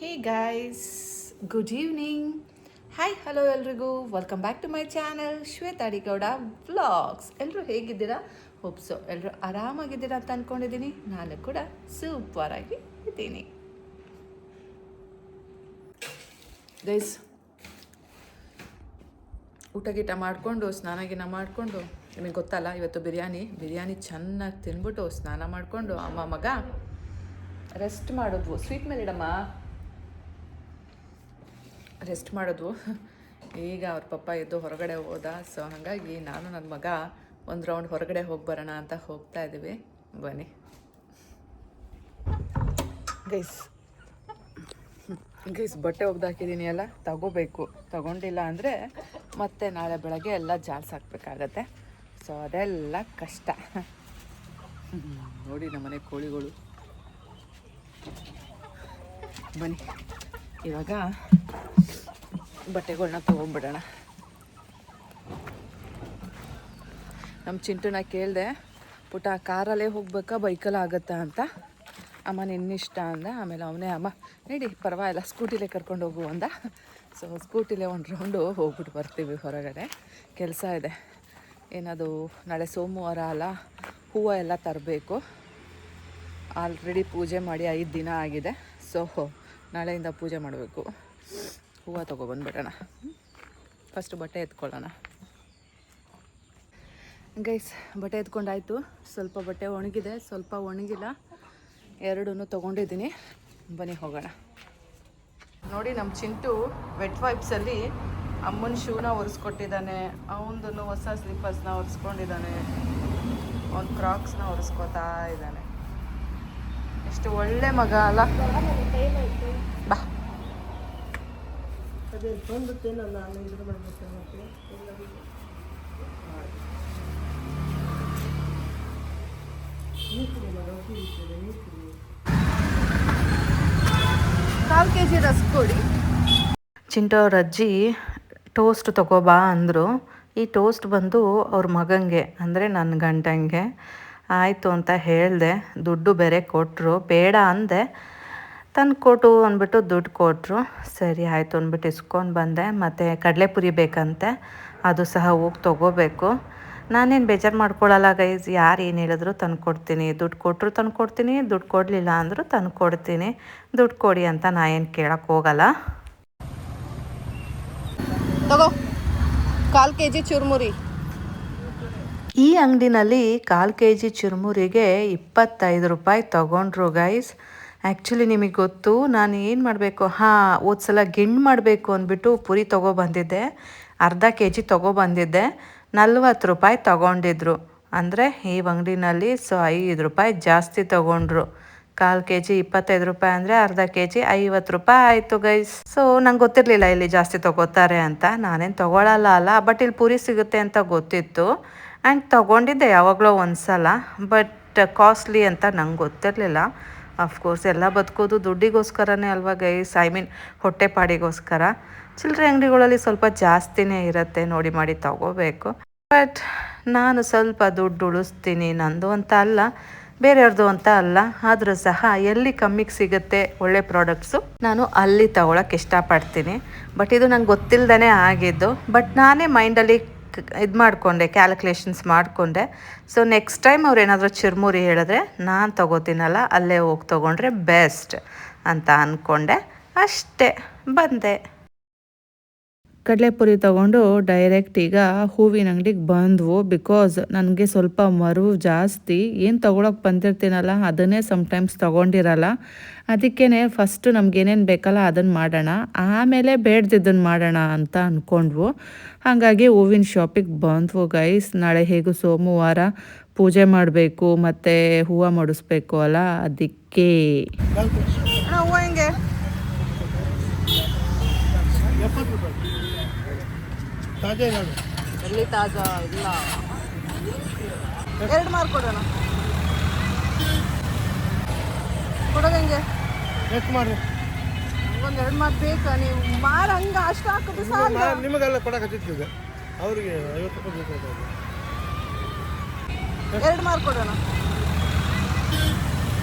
ಹೇ guys, good evening. Hi, hello ಎಲ್ರಿಗೂ. Welcome back to my channel Shweta Adigowda vlogs. ಎಲ್ಲರೂ ಹೇಗಿದ್ದೀರಾ? Hope so ಎಲ್ಲರೂ ಆರಾಮಾಗಿದ್ದೀರಾ ಅಂತ ಅಂದ್ಕೊಂಡಿದ್ದೀನಿ. ನಾನು ಕೂಡ ಸೂಪರಾಗಿ ಇದ್ದೀನಿ ಗೈಸ್. ಊಟ ಗೀಟ ಮಾಡಿಕೊಂಡು ಸ್ನಾನ ಮಾಡಿಕೊಂಡು, ನಿಮಗೆ ಗೊತ್ತಲ್ಲ ಇವತ್ತು ಬಿರಿಯಾನಿ ಚೆನ್ನಾಗಿ ತಿನ್ಬಿಟ್ಟು ಸ್ನಾನ ಮಾಡಿಕೊಂಡು ಅಮ್ಮ ಮಗ ರೆಸ್ಟ್ ಮಾಡಿದ್ವು. ಸ್ವೀಟ್ ಮೇಲೆ ಇಡಮ್ಮ, ರೆಸ್ಟ್ ಮಾಡಿದ್ವು. ಈಗ ಅವ್ರ ಪಪ್ಪ ಎದ್ದು ಹೊರಗಡೆ ಹೋದ. ಸೊ ಹಾಗಾಗಿ ನಾನು ನನ್ನ ಮಗ ಒಂದು ರೌಂಡ್ ಹೊರಗಡೆ ಹೋಗಿ ಬರೋಣ ಅಂತ ಹೋಗ್ತಾ ಇದ್ದೀವಿ. ಬನ್ನಿ ಗೈಸ್, ಬಟ್ಟೆ ಒಗ್ದಾಕಿದ್ದೀನಿ, ಎಲ್ಲ ತಗೋಬೇಕು. ತಗೊಂಡಿಲ್ಲ ಅಂದರೆ ಮತ್ತೆ ನಾಳೆ ಬೆಳಗ್ಗೆ ಎಲ್ಲ ಜಾಲ್ಸಾಕ್ಬೇಕಾಗತ್ತೆ. ಸೊ ಅದೆಲ್ಲ ಕಷ್ಟ. ನೋಡಿ ನಮ್ಮನೆ ಕೋಳಿಗಳು. ಬನ್ನಿ ಇವಾಗ ಬಟ್ಟೆಗಳನ್ನ ತೊಗೊಂಡ್ಬಿಡೋಣ. ನಮ್ಮ ಚಿಂಟುನ ಕೇಳಿದೆ, ಪುಟ ಕಾರಲ್ಲೇ ಹೋಗ್ಬೇಕಾ ಬೈಕಲ್ಲಿ ಆಗುತ್ತಾ ಅಂತ. ಅಮ್ಮ ನಿನ್ನಿಷ್ಟ ಅಂದ. ಆಮೇಲೆ ಅವನೇ ಅಮ್ಮ ನಡಿ ಪರವಾಗಿಲ್ಲ ಸ್ಕೂಟಿಲೇ ಕರ್ಕೊಂಡು ಹೋಗು ಅಂದ. ಸೊ ಸ್ಕೂಟಿಲೇ ಒಂದು ರೌಂಡು ಹೋಗ್ಬಿಟ್ಟು ಬರ್ತೀವಿ ಹೊರಗಡೆ. ಕೆಲಸ ಇದೆ, ಏನದು ನಾಳೆ ಸೋಮವಾರ ಅಲ್ಲ, ಹೂವು ಎಲ್ಲ ತರಬೇಕು. ಆಲ್ರೆಡಿ ಪೂಜೆ ಮಾಡಿ 5 ದಿನ ಆಗಿದೆ. ಸೊ ನಾಳೆಯಿಂದ ಪೂಜೆ ಮಾಡಬೇಕು. ಹೂವು ತೊಗೊಬಂದ್ಬಿಡೋಣ. ಫಸ್ಟು ಬಟ್ಟೆ ಎತ್ಕೊಳ್ಳೋಣ ಗೈಸ್. ಬಟ್ಟೆ ಎತ್ಕೊಂಡಾಯಿತು. ಸ್ವಲ್ಪ ಬಟ್ಟೆ ಒಣಗಿದೆ, ಸ್ವಲ್ಪ ಒಣಗಿಲ್ಲ. ಎರಡೂ ತೊಗೊಂಡಿದ್ದೀನಿ. ಬನ್ನಿ ಹೋಗೋಣ. ನೋಡಿ ನಮ್ಮ ಚಿಂಟು ವೆಟ್ ವೈಪ್ಸಲ್ಲಿ ಅಮ್ಮನ ಶೂನ ಒರೆಸ್ಕೊಟ್ಟಿದ್ದಾನೆ. ಅವನದನ್ನು ಹೊಸ ಸ್ಲಿಪ್ಪರ್ಸ್ನ ಒರೆಸ್ಕೊಂಡಿದ್ದಾನೆ. ಒಂದು ಕ್ರಾಕ್ಸ್ನ ಒರೆಸ್ಕೊತಾ ಇದ್ದಾನೆ. ಎಷ್ಟು ಒಳ್ಳೆ ಮಗ ಅಲ್ಲ. ಬಾ ಕಾಲು ಕೆಜಿ ರಸ್ ಕೊಡಿ. ಚಿಂಟು ಅವ್ರ ಅಜ್ಜಿ ಟೋಸ್ಟ್ ತಗೋಬಾ ಅಂದರು. ಈ ಟೋಸ್ಟ್ ಬಂದು ಅವ್ರ ಮಗಂಗೆ ಅಂದರೆ ನನ್ನ ಗಂಡಂಗೆ. ಆಯಿತು ಅಂತ ಹೇಳಿದೆ. ದುಡ್ಡು ಬೇರೆ ಕೊಟ್ಟರು. ಬೇಡ ಅಂದೆ, ತಂದು ಕೊಟ್ಟು ಅಂದ್ಬಿಟ್ಟು ದುಡ್ಡು ಕೊಟ್ಟರು. ಸರಿ ಆಯಿತು ಅಂದ್ಬಿಟ್ಟು ಇಸ್ಕೊಂಡು ಬಂದೆ. ಮತ್ತು ಕಡಲೆಪುರಿ ಬೇಕಂತೆ, ಅದು ಸಹ ಹೋಗಿ ತೊಗೋಬೇಕು. ನಾನೇನು ಬೇಜಾರು ಮಾಡ್ಕೊಳ್ಳಲ್ಲ ಗೈಸ್. ಯಾರು ಏನು ಹೇಳಿದ್ರು ತಂದು ಕೊಡ್ತೀನಿ. ದುಡ್ಡು ಕೊಟ್ಟರು ತಂದು ಕೊಡ್ತೀನಿ, ದುಡ್ಡು ಕೊಡಲಿಲ್ಲ ಅಂದರೂ ತಂದು ಕೊಡ್ತೀನಿ. ದುಡ್ಡು ಕೊಡಿ ಅಂತ ನಾ ಏನು ಕೇಳೋಕ್ಕೆ ಹೋಗಲ್ಲ. ತಗೋ 1/4 kg ಚುರುಮುರಿ. ಈ ಅಂಗಡಿನಲ್ಲಿ 1/4 kg ಚುರುಮುರಿಗೆ 25 ರೂಪಾಯಿ ತೊಗೊಂಡ್ರು ಗೈಸ್. ಆ್ಯಕ್ಚುಲಿ ನಿಮಗೆ ಗೊತ್ತು ನಾನು ಏನು ಮಾಡಬೇಕು, ಹೋದ ಸಲ ಗಿಣ್ಣು ಮಾಡಬೇಕು ಅಂದ್ಬಿಟ್ಟು ಪುರಿ ತೊಗೊಬಂದಿದ್ದೆ. ಅರ್ಧ kg ತೊಗೊಬಂದಿದ್ದೆ. 40 ರೂಪಾಯಿ ತೊಗೊಂಡಿದ್ರು. ಅಂದರೆ ಈ ಅಂಗಡಿನಲ್ಲಿ 5 ರೂಪಾಯಿ ಜಾಸ್ತಿ ತೊಗೊಂಡ್ರು. 1/4 kg 25 ರೂಪಾಯಿ ಅಂದರೆ ಅರ್ಧ kg 50 ರೂಪಾಯಿ ಆಯಿತು ಗೈಸ್. ಸೊ ನಂಗೆ ಗೊತ್ತಿರಲಿಲ್ಲ ಇಲ್ಲಿ ಜಾಸ್ತಿ ತೊಗೋತಾರೆ ಅಂತ. ನಾನೇನು ತೊಗೊಳಲ್ಲ ಅಲ್ಲ, ಬಟ್ ಇಲ್ಲಿ ಪುರಿ ಸಿಗುತ್ತೆ ಅಂತ ಗೊತ್ತಿತ್ತು. ಆ್ಯಂಡ್ ತೊಗೊಂಡಿದ್ದೆ ಯಾವಾಗಲೋ ಒಂದು ಸಲ. ಬಟ್ ಕಾಸ್ಟ್ಲಿ ಅಂತ ನಂಗೆ ಗೊತ್ತಿರಲಿಲ್ಲ. ಅಫ್ಕೋರ್ಸ್ ಎಲ್ಲ ಬದುಕೋದು ದುಡ್ಡಿಗೋಸ್ಕರನೇ ಅಲ್ವಾ ಗೈಸ್, ಹೊಟ್ಟೆ ಪಾಡಿಗೋಸ್ಕರ. ಚಿಲ್ಲರೆ ಅಂಗಡಿಗಳಲ್ಲಿ ಸ್ವಲ್ಪ ಜಾಸ್ತಿನೇ ಇರುತ್ತೆ, ನೋಡಿ ಮಾಡಿ ತಗೋಬೇಕು. ಬಟ್ ನಾನು ಸ್ವಲ್ಪ ದುಡ್ಡು ಉಳಿಸ್ತೀನಿ, ನಂದು ಅಂತ ಅಲ್ಲ, ಬೇರೆಯವ್ರದ್ದು ಅಂತ ಅಲ್ಲ. ಆದರೂ ಸಹ ಎಲ್ಲಿ ಕಮ್ಮಿಗೆ ಸಿಗುತ್ತೆ ಒಳ್ಳೆ ಪ್ರಾಡಕ್ಟ್ಸು ನಾನು ಅಲ್ಲಿ ತೊಗೊಳಕ್ಕೆ ಇಷ್ಟಪಡ್ತೀನಿ. ಬಟ್ ಇದು ನಂಗೆ ಗೊತ್ತಿಲ್ಲದೇ ಆಗಿದ್ದು. ಬಟ್ ನಾನೇ ಮೈಂಡಲ್ಲಿ ಇದು ಮಾಡಿಕೊಂಡೆ, ಕ್ಯಾಲ್ಕುಲೇಷನ್ಸ್ ಮಾಡಿಕೊಂಡೆ. ಸೊ ನೆಕ್ಸ್ಟ್ ಟೈಮ್ ಅವ್ರು ಏನಾದರೂ ಚುರುಮುರಿ ಹೇಳಿದ್ರೆ ನಾನು ತೊಗೋತೀನಲ್ಲ, ಅಲ್ಲೇ ಹೋಗಿ ತೊಗೊಂಡ್ರೆ ಬೆಸ್ಟ್ ಅಂತ ಅಂದ್ಕೊಂಡೆ. ಅಷ್ಟೇ, ಬಂದೆ. ಕಡಲೆಪುರಿ ತೊಗೊಂಡು ಡೈರೆಕ್ಟ್ ಈಗ ಹೂವಿನ ಅಂಗಡಿಗೆ ಬಂದವು. ಬಿಕಾಸ್ ನನಗೆ ಸ್ವಲ್ಪ ಮರು ಜಾಸ್ತಿ. ಏನು ತೊಗೊಳಕ್ಕೆ ಬಂದಿರ್ತೀನಲ್ಲ ಅದನ್ನೇ ಸಮ್ಟೈಮ್ಸ್ ತೊಗೊಂಡಿರಲ್ಲ. ಅದಕ್ಕೇ ಫಸ್ಟು ನಮಗೇನೇನು ಬೇಕಲ್ಲ ಅದನ್ನು ಮಾಡೋಣ, ಆಮೇಲೆ ಬೇಡ್ದಿದ್ದನ್ನು ಮಾಡೋಣ ಅಂತ ಅಂದ್ಕೊಂಡ್ವು. ಹಾಗಾಗಿ ಹೂವಿನ ಶಾಪಿಗೆ ಬಂದವು ಗೈಸ್. ನಾಳೆ ಹೇಗೂ ಸೋಮವಾರ ಪೂಜೆ ಮಾಡಬೇಕು ಮತ್ತು ಹೂವು ಮಾಡಿಸ್ಬೇಕು ಅಲ್ಲ, ಅದಕ್ಕೆ. ಹೂವು ಹೆಂಗೆ? ಎಲ್ಲಿ ತಾಜಾ ಇಲ್ಲ. 2 ಮಾರು ಕೊಡೋಣ. ಕೊಡೋದು ಹೆಂಗೆ? ಎಷ್ಟು ಮಾಡಿ? ಒಂದು 2 ಮಾರು ಬೇಕಾ? ನೀವು ಮಾರು ಹಂಗೆ ಅಷ್ಟು ಹಾಕೋದು ಸಾಲ. ನಿಮಗೆಲ್ಲ ಕೊಡಕತ್ತಿದ್ದೆ ಅವ್ರಿಗೆ 50 ರೂಪಾಯಿ ಬೇಕು. 2 ಮಾರು ಕೊಡೋಣ.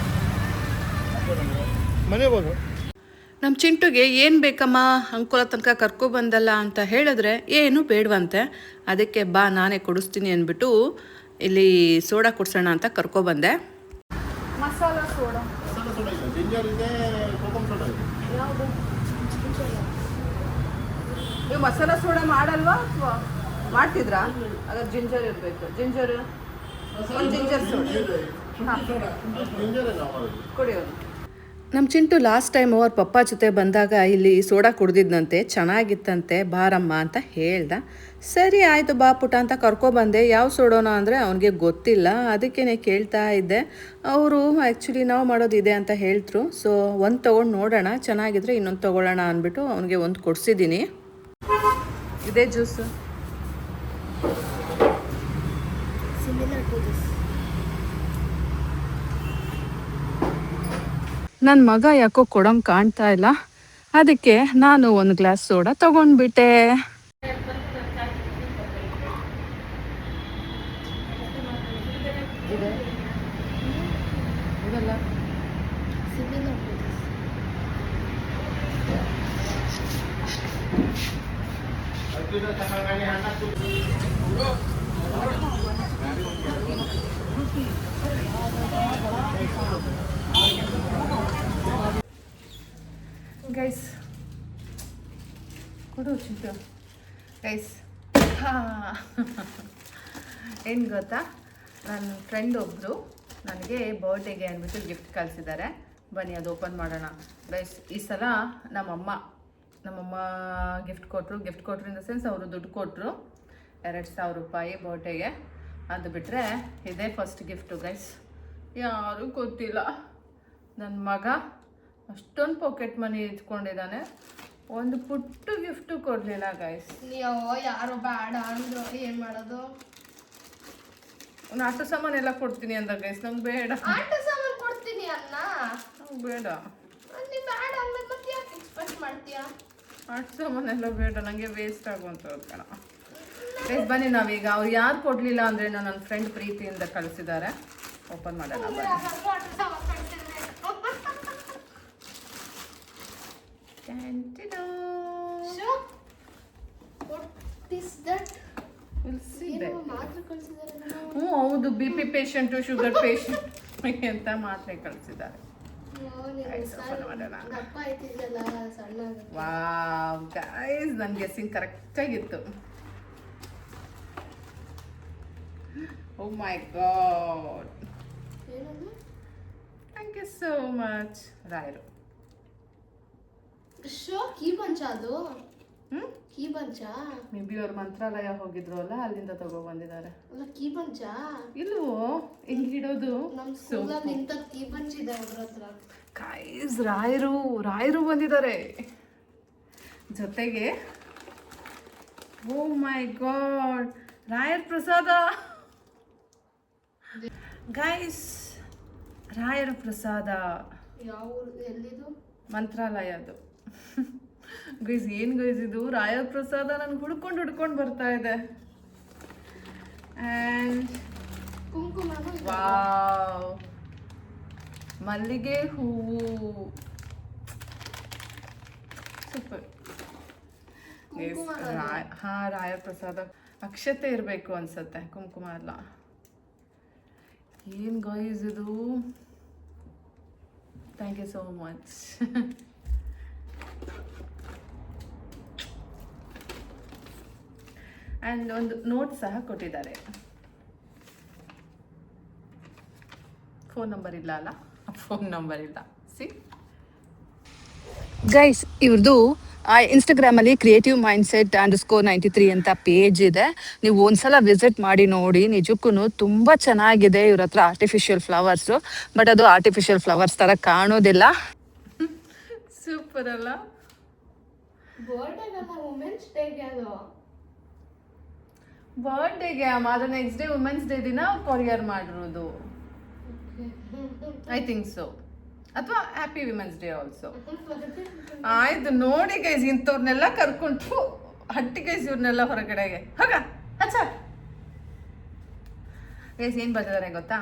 ಮನೆ ಹೋಗೋದು. ನಮ್ಮ ಚಿಂಟುಗೆ ಏನು ಬೇಕಮ್ಮ ಅಂಕೋಲ ತನಕ ಕರ್ಕೊಬಂದಲ್ಲ ಅಂತ ಹೇಳಿದ್ರೆ ಏನು ಬೇಡವಂತೆ. ಅದಕ್ಕೆ ಬಾ ನಾನೇ ಕೊಡಿಸ್ತೀನಿ ಅಂದ್ಬಿಟ್ಟು ಇಲ್ಲಿ ಸೋಡಾ ಕೊಡ್ಸೋಣ ಅಂತ ಕರ್ಕೊಬಂದೆ. ಮಸಾಲ ಸೋಡಾ ಜಿಂಜರ್ ಇದೆ, ಕೋಕಮ್ ಸೋಡಾ ಇದೆ. ಯಾವುದು? ನೀವು ಮಸಾಲ ಸೋಡಾ ಮಾಡಲ್ವಾ ಅಥವಾ ಮಾಡ್ತಿದ್ರಾ? ಅದ್ರ ಜಿಂಜರ್ ಇರಬೇಕು. ಜಿಂಜರ್ ಒಂದು ಜಿಂಜರ್ ಸೋಡಾ ಕುಡಿಯೋದು. ನಮ್ಮ ಚಿಂಟು ಲಾಸ್ಟ್ ಟೈಮ್ ಅವ್ರ ಪಪ್ಪ ಜೊತೆ ಬಂದಾಗ ಇಲ್ಲಿ ಸೋಡಾ ಕುಡ್ದಿದ್ದಂತೆ, ಚೆನ್ನಾಗಿತ್ತಂತೆ, ಬಾರಮ್ಮ ಅಂತ ಹೇಳ್ದ. ಸರಿ ಆಯಿತು ಬಾ ಪುಟ ಅಂತ ಕರ್ಕೊಬಂದೆ. ಯಾವ ಸೋಡೋನ ಅಂದರೆ ಅವನಿಗೆ ಗೊತ್ತಿಲ್ಲ, ಅದಕ್ಕೇ ಕೇಳ್ತಾ ಇದ್ದೆ. ಅವರು ಆ್ಯಕ್ಚುಲಿ ನಾವು ಮಾಡೋದಿದೆ ಅಂತ ಹೇಳ್ತರು. ಸೊ ಒಂದು ತೊಗೊಂಡು ನೋಡೋಣ, ಚೆನ್ನಾಗಿದ್ರೆ ಇನ್ನೊಂದು ತೊಗೊಳ್ಳೋಣ ಅಂದ್ಬಿಟ್ಟು ಅವನಿಗೆ ಒಂದು ಕೊಡಿಸಿದ್ದೀನಿ. ಇದೇ ಜ್ಯೂಸು. ನನ್ನ ಮಗ ಯಾಕೋ ಕೊಡಂಗೆ ಕಾಣ್ತಾ ಇಲ್ಲ, ಅದಕ್ಕೆ ನಾನು ಒಂದು ಗ್ಲಾಸ್ ಸೋಡಾ ತಗೊಂಡ್ಬಿಟ್ಟೆ. ಗೈಸ್ ಕೊಡು ಚಿಂಟು. ಗೈಸ್ ಏನು ಗೊತ್ತಾ, ನನ್ನ ಫ್ರೆಂಡ್ ಒಬ್ಬರು ನನಗೆ ಬರ್ಡೇಗೆ ಅಂದ್ಬಿಟ್ಟು ಗಿಫ್ಟ್ ಕಳಿಸಿದ್ದಾರೆ. ಬನ್ನಿ ಅದು ಓಪನ್ ಮಾಡೋಣ. ಗೈಸ್ ಈ ಸಲ ನಮ್ಮಮ್ಮ ಗಿಫ್ಟ್ ಕೊಟ್ಟರು ಇನ್ ದ ಸೆನ್ಸ್ ಅವರು ದುಡ್ಡು ಕೊಟ್ಟರು 2,000 ರೂಪಾಯಿ ಬರ್ಡೇಗೆ. ಅದು ಬಿಟ್ಟರೆ ಇದೇ ಫಸ್ಟ್ ಗಿಫ್ಟು ಗೈಸ್. ಯಾರೂ ಗೊತ್ತಿಲ್ಲ, ನನ್ನ ಮಗ ಅಷ್ಟೊಂದು ಪಾಕೆಟ್ ಮನಿ ಇಟ್ಕೊಂಡಿದ್ದಾನೆ, ಒಂದು ಪುಟ್ಟು ಗಿಫ್ಟು ಕೊಡಲಿಲ್ಲ ಗೈಸ್. ಯಾರೋ ಬೇಡ ಅಂದ್ರು, ಏನು ಮಾಡೋದು? ಒಂದು ಆಟ ಸಾಮಾನೆಲ್ಲ ಕೊಡ್ತೀನಿ ಅಂದ ಗೈಸ್. ನಂಗೆ ಬೇಡ. ಆಟ ಸಾಮಾನು ಕೊಡ್ತೀನಿ ಅನ್ನ, ನಂಗೆ ಬೇಡ. ನೀನು ಬೇಡ ಅಂದ್ಮೇಲೆ ಮತ್ತೆ ಯಾಕೆ ಎಕ್ಸ್ಪೆಕ್ಟ್ ಮಾಡ್ತೀಯಾ? ಆಟ ಸಾಮಾನೆಲ್ಲ ಬೇಡ, ನನಗೆ ವೇಸ್ಟ್ ಆಗುವಂಥದ್ದು ಕಣ. ಗೈಸ್ ಬನ್ನಿ ನಾವೀಗ ಅವ್ರು ಯಾರು ಕೊಡಲಿಲ್ಲ ಅಂದರೆ ನನ್ನ ಫ್ರೆಂಡ್ ಪ್ರೀತಿಯಿಂದ ಕಳಿಸಿದ್ದಾರೆ. ಓಪನ್ ಮಾಡೋಣ ಬನ್ನಿ. ಹೌದು, BP ಪೇಷಂಟು, ಶುಗರ್ ಪೇಷಂಟ್ ಅಂತ ಮಾತ್ರೆ ಕಳಿಸಿದ್ದಾರೆ. ವಾವ್ ಗೈಸ್, ನನ್ನ ಗೆಸ್ಸಿಂಗ್ ಕರೆಕ್ಟಾಗಿತ್ತು. Oh my God, thank you so much. ರಾಯರು ಕೀ ಬಂಚ ಅದು. ಕೀ ಬಂಚ ಮೇ ಬಿ ಅವ್ರು ಮಂತ್ರಾಲಯ ಹೋಗಿದ್ರು ಅಲ್ಲ, ಅಲ್ಲಿಂದ ತಗೊಬಂದಿದ್ದಾರೆ. ಅಲ್ಲ ಕೀ ಬಂಚ ಇಲ್ವೋ, ಹಿಂಗಿಡೋದು. ನಮ್ಮ ಸ್ಕೂಲಲ್ಲಿ ಇಂಥ ಕೀ ಬಂಚ್ ಇದೆ ಅವ್ರ ಹತ್ರ. ಗೈಸ್ ರಾಯರು ಬಂದಿದ್ದಾರೆ ಜೊತೆಗೆ. ಓ ಮೈ ಗಾಡ್, ರಾಯರ್ ಪ್ರಸಾದ ಗೈಸ್. ರಾಯರ ಪ್ರಸಾದ ಯಾವ ಎಲ್ಲಿದು? ಮಂತ್ರಾಲಯದು. ಗೈಸ್ ಏನು ಗೈಸ್ ಇದು ರಾಯರ ಪ್ರಸಾದ ನನಗೆ ಹುಡ್ಕೊಂಡು ಬರ್ತಾ ಇದೆ. ಆ್ಯಂಡ್ ವಾವ್, ಮಲ್ಲಿಗೆ ಹೂವು, ಸೂಪರ್. ಹಾ, ರಾಯರ ಪ್ರಸಾದ. ಅಕ್ಷತೆ ಇರಬೇಕು ಅನ್ಸುತ್ತೆ, ಕುಂಕುಮ ಅಲ್ಲ. ಏನು ಗೈಸ್ ಇದು, thank you so much. And ಒಂದು ನೋಟ್ ಸಹ ಕೊಟ್ಟಿದ್ದಾರೆ. ಫೋನ್ ನಂಬರ್ ಇಲ್ಲ ಅಲ್ಲ, ಫೋನ್ ನಂಬರ್ ಇಲ್ಲ. ಸಿ ಗೈಸ್, ಇವ್ರದ್ದು ಇನ್ಸ್ಟಾಗ್ರಾಮಲ್ಲಿ ಕ್ರಿಯೇಟಿವ್ ಮೈಂಡ್ಸೆಟ್ _93 ಅಂತ ಪೇಜ್ ಇದೆ. ನೀವು ಒಂದ್ಸಲ ವಿಸಿಟ್ ಮಾಡಿ ನೋಡಿ, ನಿಜಕ್ಕೂ ತುಂಬ ಚೆನ್ನಾಗಿದೆ. ಇವ್ರ ಹತ್ರ ಆರ್ಟಿಫಿಷಿಯಲ್ ಫ್ಲವರ್ಸು, ಬಟ್ ಅದು ಆರ್ಟಿಫಿಷಿಯಲ್ ಫ್ಲವರ್ಸ್ ಥರ ಕಾಣೋದಿಲ್ಲ. ಸೂಪರ್ ಅಲ್ಲ? ಬರ್ಡೇಗೆ ಅದು ನೆಕ್ಸ್ಟ್ ಡೇ ವುಮೆನ್ಸ್ ಡೇ ದಿನ ಕೊರಿಯರ್ ಮಾಡಿರೋದು, ಐ ಥಿಂಕ್ ಸೊ. ಅಥವಾ ಹ್ಯಾಪಿ ವಿಮೆನ್ಸ್ ಡೇ ಆಲ್ಸೋ. ಆಯ್ತು ನೋಡಿ ಗೈಸ್, ಇಂಥವ್ರನ್ನೆಲ್ಲ ಕರ್ಕೊಂಡು ಹಟ್ಟಿ ಗೈಸ್, ಇವ್ರನ್ನೆಲ್ಲ ಹೊರಗಡೆಗೆ ಗೈಸ್ ಏನು ಬರ್ತಿದ್ದಾರೆ ಗೊತ್ತಾ?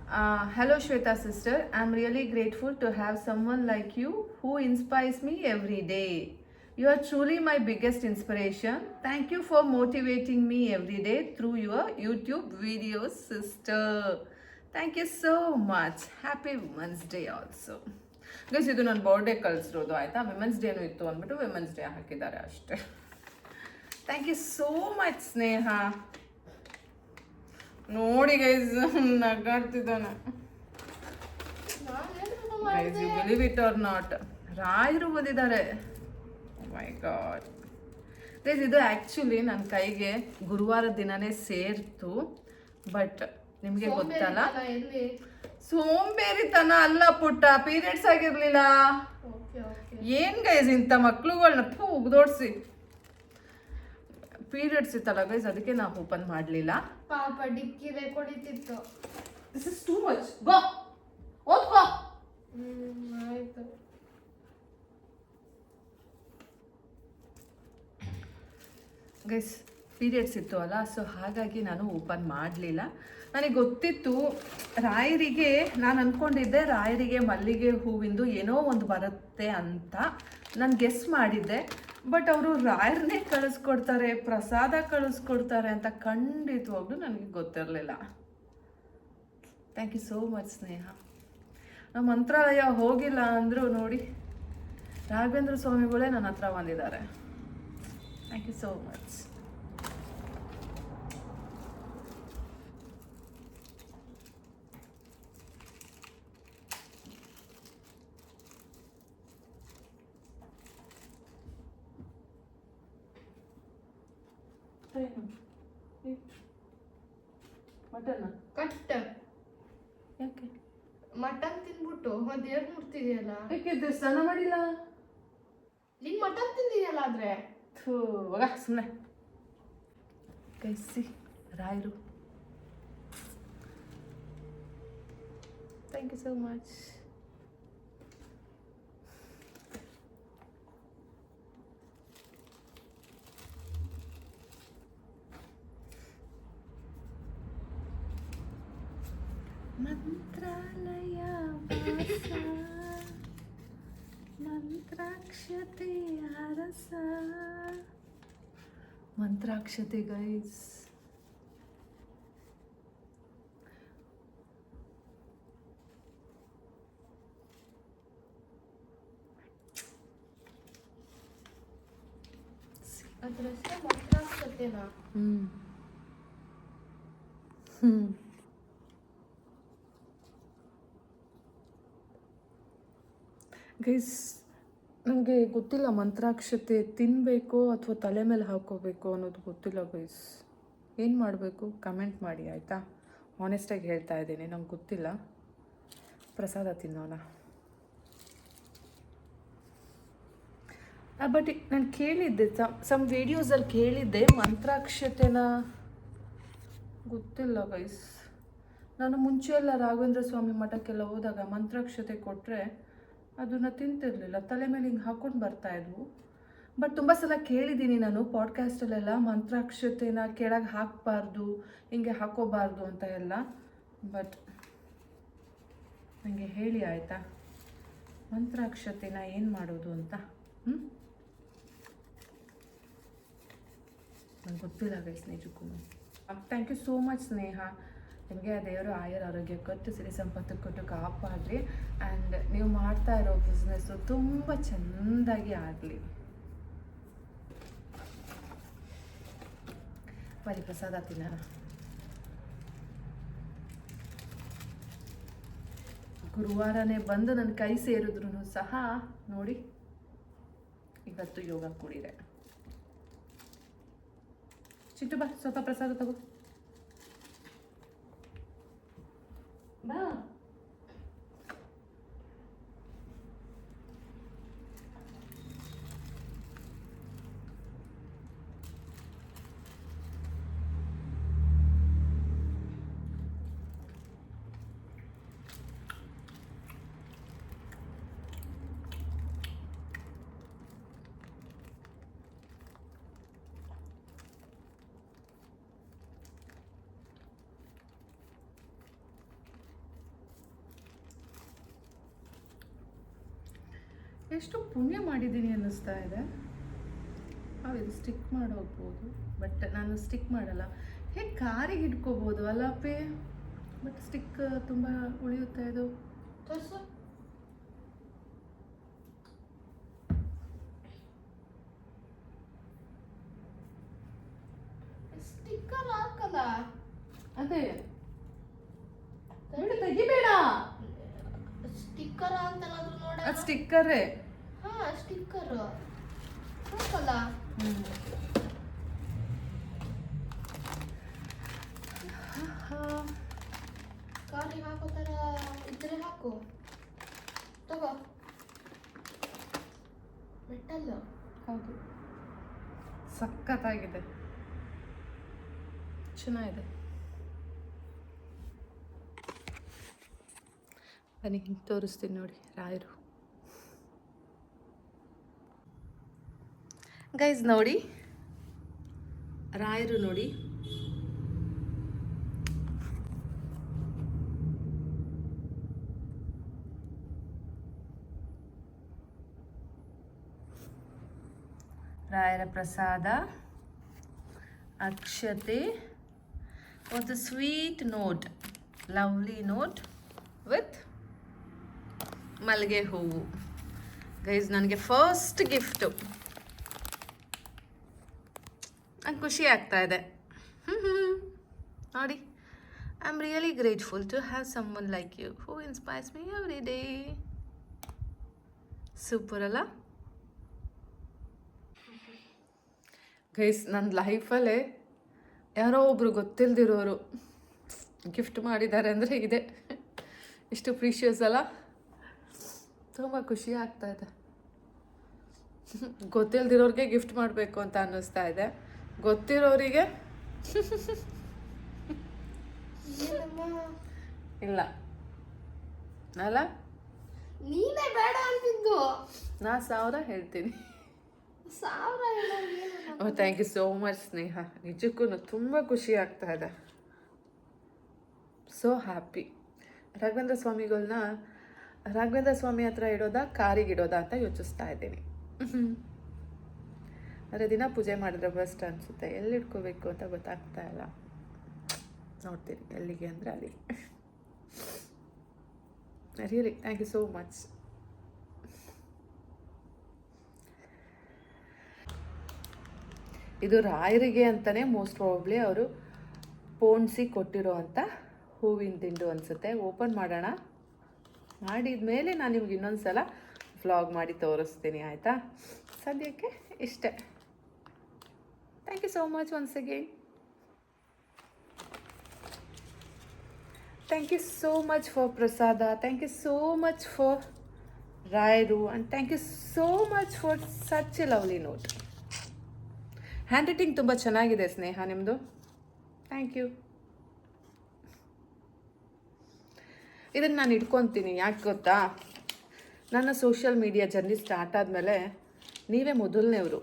Hello, Shweta sister. I'm really grateful to have someone like you who inspires me every day. You are truly my biggest inspiration. Thank you for motivating me every day through your YouTube videos, sister. Thank you so much. Happy Women's Day also. Guys ಇದು ನನ್ನ birthday ಕಳಿಸಿರೋದು ಆಯಿತಾ, women's ಡೇನೂ ಇತ್ತು ಅಂದ್ಬಿಟ್ಟು women's Day ಹಾಕಿದ್ದಾರೆ ಅಷ್ಟೇ. Thank you so much Sneha. ನೋಡಿ guys ನಗಾಡ್ತಿದ್ದಾನೆ. Guys you believe it or not, ರಾಯರು ಬಂದಿದ್ದಾರೆ. ಮೈ ಗಾಡ್ ಗೈಸ್, ಇದು ಆ್ಯಕ್ಚುಲಿ ನನ್ನ ಕೈಗೆ ಗುರುವಾರ ದಿನನೇ ಸೇರ್ತು. ಬಟ್ ನಿಮಗೆ ಗೊತ್ತಲ್ಲ, ಸೋಂಬೇರಿತನ ಅಲ್ಲ ಪುಟ್ಟ, ಪೀರಿಯಡ್ಸ್ ಆಗಿರ್ಲಿಲ್ಲ. ಏನ್ ಗೈಸ್ ಇಂಥ ಮಕ್ಳುಗಳನ್ನ ಉಗ್ದೋಡ್ಸಿ. ಪೀರಿಯಡ್ಸ್ ಇತ್ತಲ್ಲ ಗೈಸ್, ಅದಕ್ಕೆ ನಾವು ಓಪನ್ ಮಾಡಲಿಲ್ಲ. ಪಾಪ ಡಿಕ್ಕಿಲೆ ಕೊಡಿತಿತ್ತು. This is too much. Go ಓದ್ಕೋ. ಆಯ್ತು. ಗೈಸ್ ಪೀರಿಯಡ್ಸ್ ಇತ್ತು ಅಲ್ಲ, ಸೊ ಹಾಗಾಗಿ ನಾನು ಓಪನ್ ಮಾಡಲಿಲ್ಲ. ನನಗೆ ಗೊತ್ತಿತ್ತು ರಾಯರಿಗೆ, ನಾನು ಅಂದ್ಕೊಂಡಿದ್ದೆ ರಾಯರಿಗೆ ಮಲ್ಲಿಗೆ ಹೂವಿಂದು ಏನೋ ಒಂದು ಬರುತ್ತೆ ಅಂತ ನಾನು ಗೆಸ್ ಮಾಡಿದ್ದೆ. ಬಟ್ ಅವರು ರಾಯರನ್ನೇ ಕಳಿಸ್ಕೊಡ್ತಾರೆ, ಪ್ರಸಾದ ಕಳಿಸ್ಕೊಡ್ತಾರೆ ಅಂತ ಖಂಡಿತವಾಗ್ಲೂ ನನಗೆ ಗೊತ್ತಿರಲಿಲ್ಲ. ಥ್ಯಾಂಕ್ ಯು ಸೋ ಮಚ್ ಸ್ನೇಹ. ನಮ್ಮ ಮಂತ್ರಾಲಯ ಹೋಗಿಲ್ಲ ಅಂದರೂ ನೋಡಿ, ರಾಘವೇಂದ್ರ ಸ್ವಾಮಿಗಳೇ ನನ್ನ ಹತ್ರ ಬಂದಿದ್ದಾರೆ. Thank you so much. Mutton ಕಟ್ಟ ಯಾಕೆ ಮಟನ್ ತಿಂದ್ಬಿಟ್ಟು ದೇವ್ರ ಮುಡ್ತಿದ್ಯಲ್ಲ. ಯಾಕೆ ಸ್ನಾನ ಮಾಡಿಲ್ಲ? ನೀನ್ ಮಟನ್ ತಿಂದಿದ್ಯಲ್ಲ ಆದ್ರೆ. ಸುಮ್ಮನೆ ಕೈಸಿ ರಾಯರು. Thank you so much. Mantralaya ವಾಸ ಮಂತ್ರಾಕ್ಷತೆ ಅರಸ. ಮಂತ್ರಾಕ್ಷತೆ ಗೈಸ್, ಅದ್ರ ಹೆಸರು ಮಂತ್ರಾಕ್ಷತೆನಾ? ಗೈಸ್ ನನಗೆ ಗೊತ್ತಿಲ್ಲ ಮಂತ್ರಾಕ್ಷತೆ ತಿನ್ನಬೇಕು ಅಥವಾ ತಲೆ ಮೇಲೆ ಹಾಕೋಬೇಕು ಅನ್ನೋದು ಗೊತ್ತಿಲ್ಲ ಗೈಸ್. ಏನು ಮಾಡಬೇಕು ಕಮೆಂಟ್ ಮಾಡಿ ಆಯಿತಾ? ಆನೆಸ್ಟಾಗಿ ಹೇಳ್ತಾ ಇದ್ದೀನಿ, ನಂಗೆ ಗೊತ್ತಿಲ್ಲ. ಪ್ರಸಾದ ತಿನ್ನೋಣ. ಬಟ್ ನಾನು ಕೇಳಿದ್ದೆ, ಸಮ್ ವಿಡಿಯೋಸಲ್ಲಿ ಕೇಳಿದ್ದೆ ಮಂತ್ರಾಕ್ಷತೆನ, ಗೊತ್ತಿಲ್ಲ ಗೈಸ್. ನಾನು ಮುಂಚೆ ಎಲ್ಲ ರಾಘವೇಂದ್ರ ಸ್ವಾಮಿ ಮಠಕ್ಕೆಲ್ಲ ಹೋದಾಗ ಮಂತ್ರಾಕ್ಷತೆ ಕೊಟ್ಟರೆ ಅದನ್ನು ತಿಂತಿರಲಿಲ್ಲ, ತಲೆ ಮೇಲೆ ಹಿಂಗೆ ಹಾಕ್ಕೊಂಡು ಬರ್ತಾಯಿದ್ವು. ಬಟ್ ತುಂಬ ಸಲ ಕೇಳಿದ್ದೀನಿ ನಾನು ಪಾಡ್ಕಾಸ್ಟಲ್ಲೆಲ್ಲ, ಮಂತ್ರಾಕ್ಷತೆನ ಕೆಳಗೆ ಹಾಕಬಾರ್ದು, ಹಿಂಗೆ ಹಾಕೋಬಾರ್ದು ಅಂತ ಎಲ್ಲ. ಬಟ್ ನನಗೆ ಹೇಳಿ ಆಯಿತಾ ಮಂತ್ರಾಕ್ಷತೆನ ಏನು ಮಾಡೋದು ಅಂತ. ನಂಗೆ ಗೊತ್ತಿಲ್ಲ ಗೈಸ್ ನಿಜಕ್ಕೂ. ಥ್ಯಾಂಕ್ ಯು ಸೋ ಮಚ್ ಸ್ನೇಹ. ನಿಮಗೆ ಆ ದೇವರು ಆಯುರ ಆರೋಗ್ಯ ಕೊಟ್ಟು ಸಿರಿ ಸಂಪತ್ತು ಕೊಟ್ಟು ಕಾಪಾಡಲಿ. ಆ್ಯಂಡ್ ನೀವು ಮಾಡ್ತಾ ಇರೋ ಬಿಸ್ನೆಸ್ಸು ತುಂಬ ಚೆಂದಾಗಿ ಆಗಲಿ. ಬರೀ ಪ್ರಸಾದ ತಿನ್ನೋಣ. ಗುರುವಾರನೇ ಬಂದು ನನ್ನ ಕೈ ಸೇರಿದ್ರು ಸಹ ನೋಡಿ ಇವತ್ತು ಯೋಗ ಕೂಡಿದೆ. ಚಿಟ್ಟು ಬಾ, ಸ್ವಲ್ಪ ಪ್ರಸಾದ ತಗೋ ಬಾ. ಎಷ್ಟು ಪುಣ್ಯ ಮಾಡಿದ್ದೀನಿ ಅನ್ನಿಸ್ತಾ ಇದೆ. ಹೌದು, ಸ್ಟಿಕ್ ಮಾಡೋಗ್ಬೋದು, ಬಟ್ ನಾನು ಸ್ಟಿಕ್ ಮಾಡಲ್ಲ. ಹೇಗೆ ಕಾರಿಗೆ ಇಟ್ಕೋಬೋದು ಅಲ್ಲಪ್ಪೇ, ಬಟ್ ಸ್ಟಿಕ್ ತುಂಬ ಉಳಿಯುತ್ತೆ ಇದು. ತೋರ್ಸು. ಸ್ಟಿಕ್ಕರ್ ಹಾಕಲ್ಲ. ಅದೇ ಬಿಡು, ತೆಗಿಬೇಡ. ಸ್ಟಿಕ್ಕರ್ ಅಂತನಾದ್ರೂ ನೋಡ. ಅದು ಸ್ಟಿಕ್ಕರೇ. ಹಾ, ಸ್ಟಿಕ್ಕರ್ ಹಾಕಲ್ಲ. ಕಾರಿಗೆ ಹಾಕೋ ಥರ ಇದ್ರೆ ಹಾಕು. ತಗೋ. ಮೆಟ್ಟಲ್ಲ. ಹೌದು, ಸಖತ್ತಾಗಿದೆ, ಚೆನ್ನಾಗಿದೆ. ಬನ್ನಿ ತೋರಿಸ್ತೀನಿ ನೋಡಿ ರಾಯರು. ಗೈಸ್ ನೋಡಿ, ರಾಯರು ನೋಡಿ. ರಾಯರ ಪ್ರಸಾದ, ಅಕ್ಷತೆ, with a sweet note, lovely note with ಮಲ್ಲಿಗೆ ಹೂವು. ಗೈಸ್ ನನಗೆ ಫಸ್ಟ್ ಗಿಫ್ಟು, ನಂಗೆ ಖುಷಿ ಆಗ್ತಾ ಇದೆ. ನೋಡಿ, I am really grateful to have someone like you who inspires me every day. Super ಅಲ್ಲ ಗೈಸ್? ನನ್ನ ಲೈಫಲ್ಲೇ ಯಾರೋ ಒಬ್ರು ಗೊತ್ತಿಲ್ದಿರೋರು ಗಿಫ್ಟ್ ಮಾಡಿದ್ದಾರೆ ಅಂದರೆ ಇದೆ. ಇಷ್ಟು ಪ್ರೀಷಿಯಸ್ ಅಲ್ಲ, ತುಂಬ ಖುಷಿ ಆಗ್ತಾ ಇದೆ. ಗೊತ್ತಿಲ್ದಿರೋರಿಗೆ ಗಿಫ್ಟ್ ಮಾಡಬೇಕು ಅಂತ ಅನ್ನಿಸ್ತಾ ಇದೆ. ಗೊತ್ತಿರೋರಿಗೆ ಇಲ್ಲ ಅಲ್ಲ? ನೀನೇ ಬೇಡ ಅಂತಿದ್ದು. ನಾ 1000 ಹೇಳ್ತೀನಿ. 1000 ಹೇಳೋದು. Thank you so much Sneha, ನಿಜಕ್ಕೂ ತುಂಬ ಖುಷಿ ಆಗ್ತಾ ಇದೆ. So happy. ರಾಘವೇಂದ್ರ ಸ್ವಾಮಿಗಳನ್ನ ರಾಘವೇಂದ್ರ ಸ್ವಾಮಿ ಹತ್ರ ಇಡೋದಾ ಕಾರಿಗೆ ಇಡೋದಾ ಅಂತ ಯೋಚಿಸ್ತಾ ಇದ್ದೀನಿ. ಆದರೆ ದಿನ ಪೂಜೆ ಮಾಡಿದ್ರೆ ಬೆಸ್ಟ್ ಅನಿಸುತ್ತೆ. ಎಲ್ಲಿ ಇಟ್ಕೋಬೇಕು ಅಂತ ಗೊತ್ತಾಗ್ತಾ ಇಲ್ಲ. ನೋಡ್ತೀನಿ ಎಲ್ಲಿಗೆ ಅಂದರೆ ಅಲ್ಲಿಗೆ. Really thank you so much. ಇದು ರಾಯರಿಗೆ ಅಂತಲೇ ಮೋಸ್ಟ್ ಪ್ರಾಬಬ್ಲಿ ಅವರು ಪೋಣಿಸಿ ಕೊಟ್ಟಿರೋ ಅಂಥ ಹೂವಿನ ದಿಂಡು ಅನಿಸುತ್ತೆ. ಓಪನ್ ಮಾಡೋಣ. ಮಾಡಿದ ಮೇಲೆ ನಾನು ನಿಮ್ಗೆ ಇನ್ನೊಂದು ಸಲ ವ್ಲಾಗ್ ಮಾಡಿ ತೋರಿಸ್ತೀನಿ, ಆಯಿತಾ? ಸದ್ಯಕ್ಕೆ ಇಷ್ಟೇ. Thank you so much once again. Thank you so much for ಪ್ರಸಾದ. Thank you so much for ರಾಯರು. And thank you so much for such a lovely note. Handwriting ತುಂಬ ಚೆನ್ನಾಗಿದೆ ಸ್ನೇಹ ನಿಮ್ಮದು. Thank you. ಇದನ್ನು ನಾನು ಇಟ್ಕೊತೀನಿ. ಯಾಕೆ ಗೊತ್ತಾ? ನನ್ನ ಸೋಷಿಯಲ್ ಮೀಡಿಯಾ ಜರ್ನಿ ಸ್ಟಾರ್ಟ್ ಆದಮೇಲೆ ನೀವೇ ಮೊದಲನೇವರು.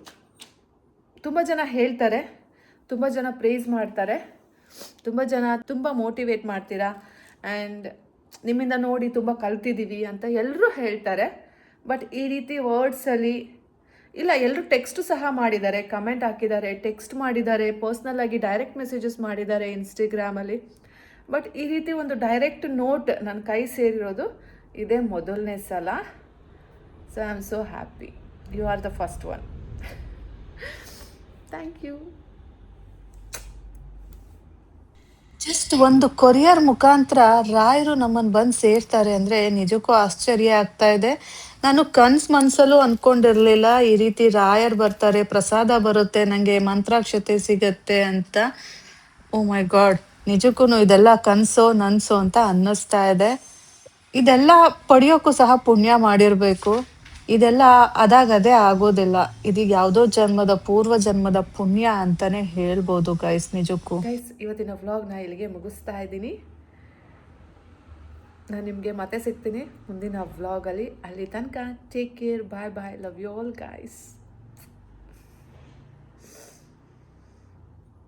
ತುಂಬ ಜನ ಹೇಳ್ತಾರೆ, ತುಂಬ ಜನ ಪ್ರೇಸ್ ಮಾಡ್ತಾರೆ, ತುಂಬ ಜನ ತುಂಬ ಮೋಟಿವೇಟ್ ಮಾಡ್ತೀರಾ, ಆ್ಯಂಡ್ ನಿಮ್ಮಿಂದ ನೋಡಿ ತುಂಬ ಕಲ್ತಿದ್ದೀವಿ ಅಂತ ಎಲ್ಲರೂ ಹೇಳ್ತಾರೆ. ಬಟ್ ಈ ರೀತಿ ವರ್ಡ್ಸಲ್ಲಿ ಇಲ್ಲ, ಎಲ್ಲರೂ ಟೆಕ್ಸ್ಟು ಸಹ ಮಾಡಿದ್ದಾರೆ, ಕಮೆಂಟ್ ಹಾಕಿದ್ದಾರೆ, ಟೆಕ್ಸ್ಟ್ ಮಾಡಿದ್ದಾರೆ, ಪರ್ಸ್ನಲ್ಲಾಗಿ ಡೈರೆಕ್ಟ್ ಮೆಸೇಜಸ್ ಮಾಡಿದ್ದಾರೆ ಇನ್ಸ್ಟಾಗ್ರಾಮಲ್ಲಿ. ಬಟ್ ಈ ರೀತಿ ಒಂದು ಡೈರೆಕ್ಟ್ ನೋಟ್ ನನ್ನ ಕೈ ಸೇರಿರೋದು ಇದೇ ಮೊದಲನೇ ಸಲ. So I am so happy. You are the first one. Thank you. Just ಒಂದು ಕೊರಿಯರ್ ಮುಖಾಂತರ ರಾಯರು ನಮ್ಮನ್ನು ಬಂದು ಸೇರ್ತಾರೆ ಅಂದರೆ ನಿಜಕ್ಕೂ ಆಶ್ಚರ್ಯ ಆಗ್ತಾ ಇದೆ. ನಾನು ಮನಸ್ಸಲ್ಲೂ ಅಂದ್ಕೊಂಡಿರಲಿಲ್ಲ ಈ ರೀತಿ ರಾಯರ್ ಬರ್ತಾರೆ, ಪ್ರಸಾದ ಬರುತ್ತೆ, ನನಗೆ ಮಂತ್ರಾಕ್ಷತೆ ಸಿಗತ್ತೆ ಅಂತ. ಓ ಮೈ ಗಾಡ್, ನಿಜಕ್ಕೂ ಇದೆಲ್ಲ ಕನಸೋ ನನ್ಸೋ ಅಂತ ಅನ್ನಿಸ್ತಾ ಇದೆ. ಇದೆಲ್ಲ ಪಡೆಯೋಕ್ಕೂ ಸಹ ಪುಣ್ಯ ಮಾಡಿರಬೇಕು. ಇದೆಲ್ಲ ಅದಾಗದೇ ಆಗೋದಿಲ್ಲ. ಇದು ಯಾವುದೋ ಜನ್ಮದ ಪೂರ್ವ ಜನ್ಮದ ಪುಣ್ಯ ಅಂತಾನೆ ಹೇಳ್ಬೋದು ಗೈಸ್. ನಿಜಕ್ಕೂ ಗೈಸ್, ಇವತ್ತಿನ ವ್ಲಾಗ್ನ ಇಲ್ಲಿಗೆ ಮುಗಿಸ್ತಾ ಇದ್ದೀನಿ. ನಾನು ನಿಮಗೆ ಮತ್ತೆ ಸಿಗ್ತೀನಿ ಮುಂದಿನ ವ್ಲಾಗಲ್ಲಿ. ಅಲ್ಲಿ ತನಕ take care, bye bye, love you all guys.